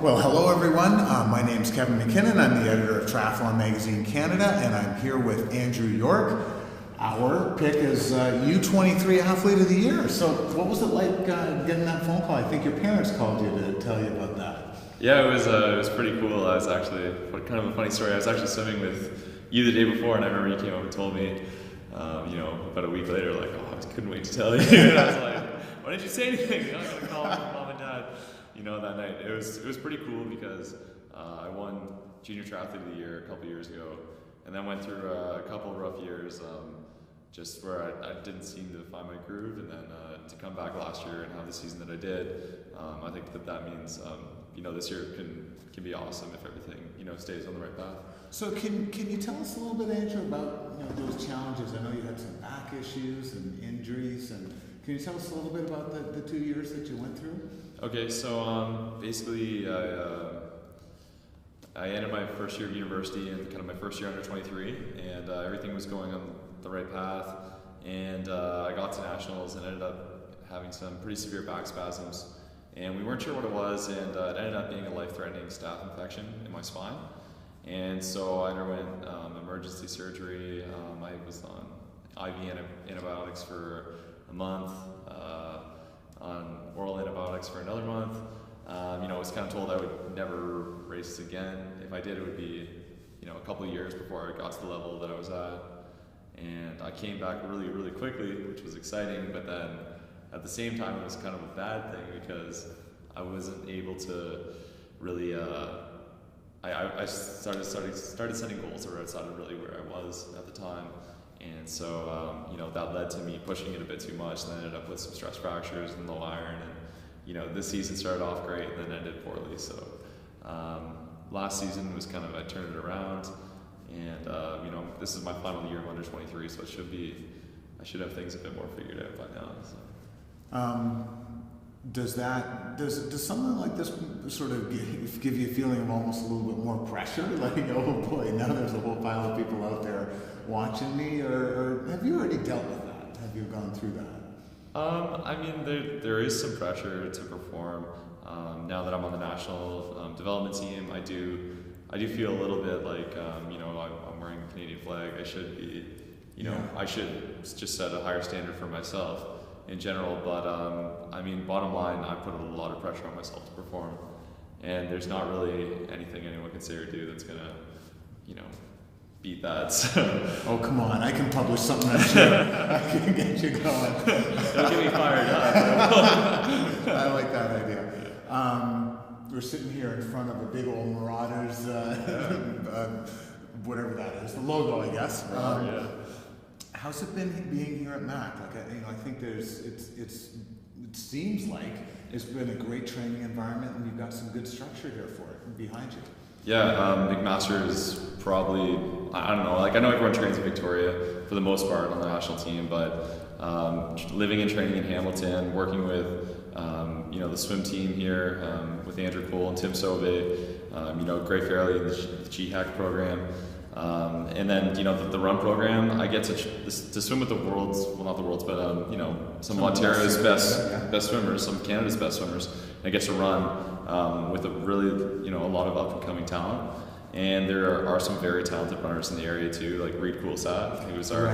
Well, hello everyone. My name's Kevin Mackinnon. I'm the editor of Triathlon Magazine Canada, and I'm here with Andrew Yorke. Our pick is U23 Athlete of the Year. So what was it like getting that phone call? I think your parents called you to tell you about that. Yeah, it was pretty cool. I was actually, kind of a funny story, I was actually swimming with you the day before, and I remember you came over and told me, about a week later, like, oh, I couldn't wait to tell you. And I was like, why didn't you say anything? I'm going to call mom and dad, that night. It was pretty cool because I won Junior Triathlete of the Year a couple years ago, and then went through a couple of rough years, just where I didn't seem to find my groove, and then to come back last year and have the season that I did, I think that means this year can be awesome if everything stays on the right path. So can you tell us a little bit, Andrew, about those challenges? I know you had some back issues and injuries, and can you tell us a little bit about the 2 years that you went through? Okay, so basically I ended my first year of university and kind of my first year under 23, and everything was going on the right path, and I got to nationals and ended up having some pretty severe back spasms, and we weren't sure what it was, and it ended up being a life-threatening staph infection in my spine, and so I underwent emergency surgery. I was on IV antibiotics for a month, on oral antibiotics for another month. I was kind of told I would never race again. If I did, it would be a couple of years before I got to the level that I was at. And I came back really, really quickly, which was exciting, but then at the same time it was kind of a bad thing because I wasn't able to really, I started setting goals that were outside of really where I was at the time. And so, that led to me pushing it a bit too much, and I ended up with some stress fractures and low iron, and this season started off great and then ended poorly. So last season was kind of, I turned it around, and this is my final year of under 23, so I should have things a bit more figured out by now. So. Does something like this sort of give you a feeling of almost a little bit more pressure? Like, oh boy, now there's a whole pile of people out there watching me, or have you already dealt with that? Have you gone through that? There is some pressure to perform. Now that I'm on the national development team, I do feel a little bit like, I'm wearing the Canadian flag. I should be, I should just set a higher standard for myself in general, but bottom line, I put a lot of pressure on myself to perform, and there's not really anything anyone can say or do that's gonna, beat that. So. Oh, come on, I can publish something I'm sure I can get you going. Don't get me fired up. I like that idea. We're sitting here in front of a big old Marauders, whatever that is, the logo, I guess. Yeah. How's it been being here at Mac? Like, I think it seems like it's been a great training environment, and you've got some good structure here for it behind you. Yeah, McMaster is probably, I don't know, like I know everyone trains in Victoria for the most part on the national team, but living and training in Hamilton, working with the swim team here with Andrew Cole and Tim Sobe, Gray Fairley and the GHAC program. And then, the run program, I get to swim with the world's, well, not the world's, but, some of Ontario's best swimmers, some of Canada's best swimmers. I get to run with a really, a lot of up-and-coming talent. And there are some very talented runners in the area too, like Reid Coolsat, who's our,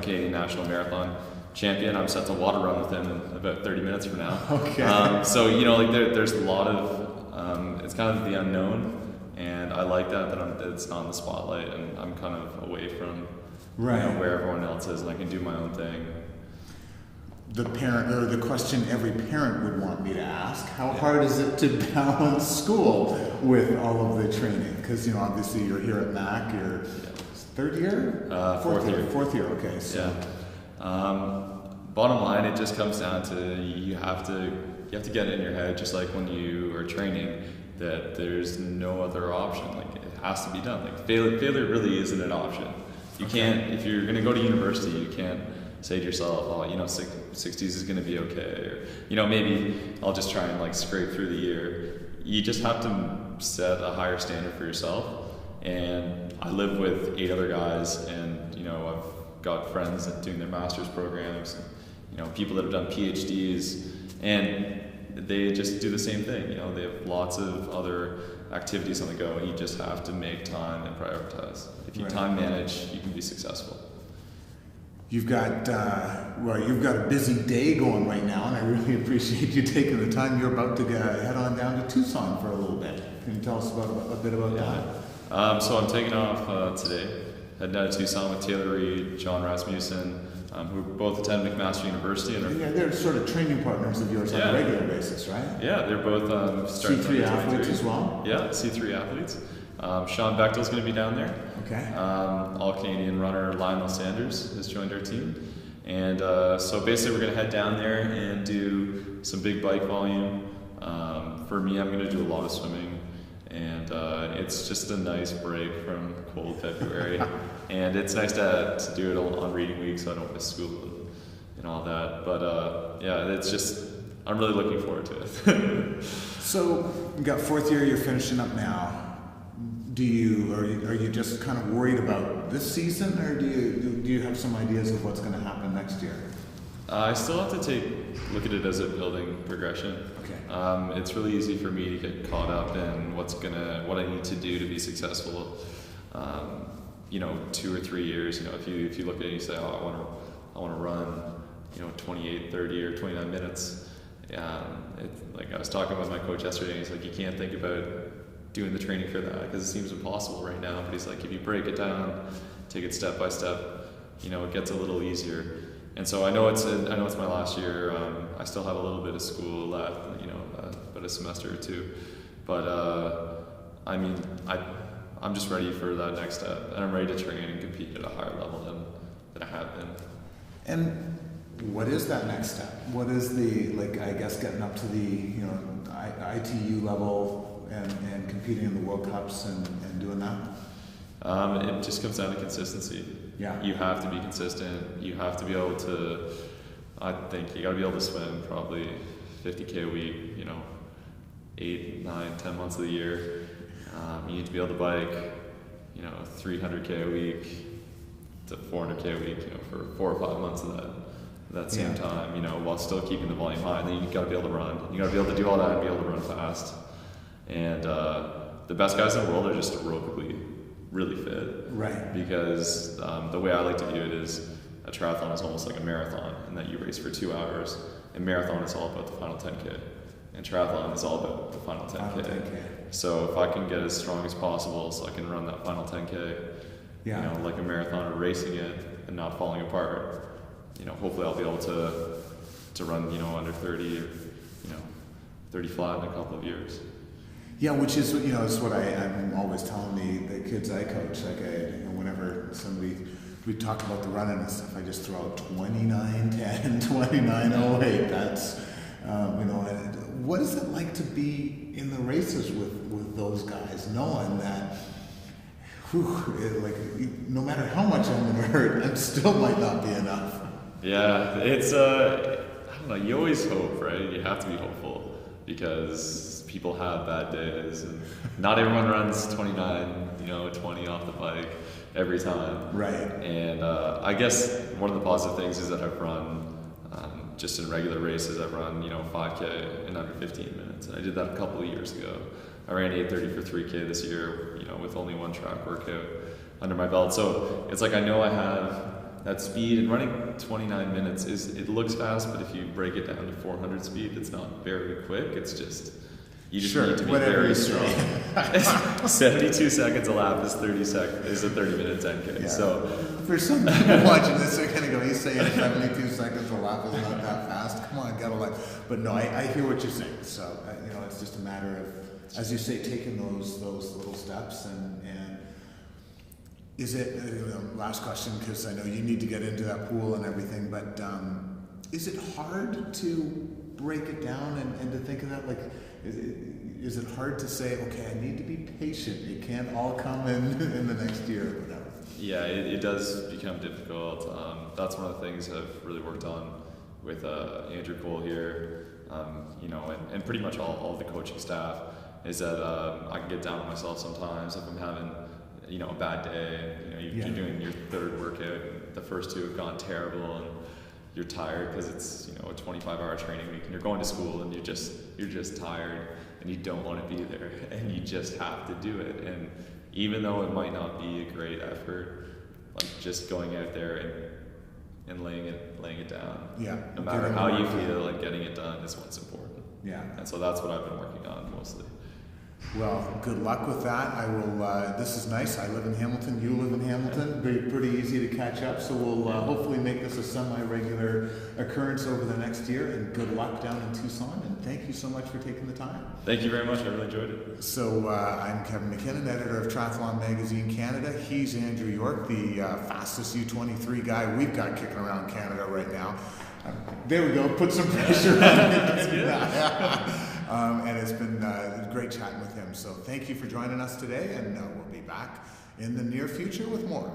Canadian National Marathon champion. I'm set to water run with him in about 30 minutes from now. Okay. So, there's a lot of, it's kind of the unknown. And I like that it's not in the spotlight, and I'm kind of away from where everyone else is, and I can do my own thing. The question every parent would want me to ask: how hard is it to balance school with all of the training? Because obviously you're here at Mac, you're third year, fourth year. Okay, so bottom line, it just comes down to you have to get it in your head, just like when you are training, that there's no other option. Like, it has to be done. Like, failure really isn't an option. You can't, if you're going to go to university, you can't say to yourself, oh, 60s is going to be okay, or maybe I'll just try and scrape through the year. You just have to set a higher standard for yourself. And I live with 8 other guys, and I've got friends that doing their master's programs, and, people that have done PhDs, and they just do the same thing. You know, they have lots of other activities on the go, and you just have to make time and prioritize. If you time manage, you can be successful. You've got you've got a busy day going right now, and I really appreciate you taking the time. You're about to head on down to Tucson for a little bit. Can you tell us a bit about that? So I'm taking off today, heading down to Tucson with Taylor Reed, John Rasmussen, who both attend McMaster University. And they're sort of training partners of yours on a regular basis, right? Yeah, they're both starting C3 athletes as well? Yeah, C3 athletes. Sean Bechtel's going to be down there. Okay. All-Canadian runner Lionel Sanders has joined our team. And so basically we're going to head down there and do some big bike volume. For me, I'm going to do a lot of swimming. And it's just a nice break from cold February. And it's nice to do it on reading week so I don't miss school and all that. But yeah, it's just, I'm really looking forward to it. So you got fourth year, you're finishing up now. Are you just kind of worried about this season, or do you have some ideas of what's going to happen next year? I still have to look at it as a building progression. Okay. It's really easy for me to get caught up in what I need to do to be successful. 2 or 3 years. If you look at it and you say, oh, I want to run, 28, 30, or 29 minutes. Like I was talking with my coach yesterday, and he's like, you can't think about doing the training for that because it seems impossible right now. But he's like, if you break it down, take it step by step, it gets a little easier. And so I know it's my last year. I still have a little bit of school left, about a semester or two. But I'm just ready for that next step, and I'm ready to train and compete at a higher level than I have been. And what is that next step? What is I guess getting up to the ITU level and competing in the World Cups and doing that? It just comes down to consistency. Yeah. You have to be consistent. You have to be able to, I think you got to be able to swim probably 50K a week, 8, 9, 10 months of the year. You need to be able to bike, 300K a week to 400K a week, for 4 or 5 months of that same time, while still keeping the volume high. And then you got to be able to run. You got to be able to do all that and be able to run fast. And the best guys in the world are just aerobically really fit. Right. Because the way I like to view it is a triathlon is almost like a marathon, in that you race for 2 hours. And marathon is all about the final 10K. And triathlon is all about the final 10K. So if I can get as strong as possible so I can run that final 10K, like a marathoner, racing it and not falling apart, hopefully I'll be able to run, under 30 or, 30 flat in a couple of years. Yeah, which is, is what I'm always telling the kids I coach. Whenever we talk about the running and stuff, I just throw out 29:10, 29:08. That's, what is it like to be in the races with those guys, knowing that, no matter how much I'm going to hurt, it still might not be enough. Yeah, it's, I don't know, you always hope, right? You have to be hopeful because people have bad days, and not everyone runs 29, 20 off the bike every time. Right. And I guess one of the positive things is that I've run, just in regular races, I've run, 5K in under 15 minutes. And I did that a couple of years ago. I ran 8:30 for 3K this year, with only one track workout under my belt. So it's like I know I have that speed, and running 29 minutes it looks fast, but if you break it down to 400 speed, it's not very quick. It's just, you just need to be very strong. 72 seconds a lap is 30-minute 10K. Yeah. So for some people watching this, they're going to go, he's saying 72 seconds a lap is not that fast. Come on, get a life. But no, I hear what you're saying. So, it's just a matter of, as you say, taking those little steps. And is it, last question, because I know you need to get into that pool and everything, but is it hard to break it down and to think of that? Is it hard to say, okay, I need to be patient, it can't all come in the next year or whatever? Yeah, it does become difficult. That's one of the things I've really worked on with Andrew Cole here, and pretty much all the coaching staff, is that I can get down on myself sometimes if I'm having a bad day. You're doing your third workout, the first two have gone terrible, you're tired because it's, you know, a 25-hour training week, and you're going to school and you're just tired and you don't want to be there, and you just have to do it. And even though it might not be a great effort, like just going out there and laying it down. Yeah. No matter how you feel, like getting it done is what's important. Yeah. And so that's what I've been working on mostly. Well, good luck with that. I will. This is nice. I live in Hamilton. You live in Hamilton. Pretty easy to catch up. So we'll hopefully make this a semi-regular occurrence over the next year. And good luck down in Tucson. And thank you so much for taking the time. Thank you very much. I really enjoyed it. So I'm Kevin Mackinnon, editor of Triathlon Magazine Canada. He's Andrew Yorke, the fastest U23 guy we've got kicking around Canada right now. There we go. Put some pressure on it. And it's been great chatting with him. So thank you for joining us today, and we'll be back in the near future with more.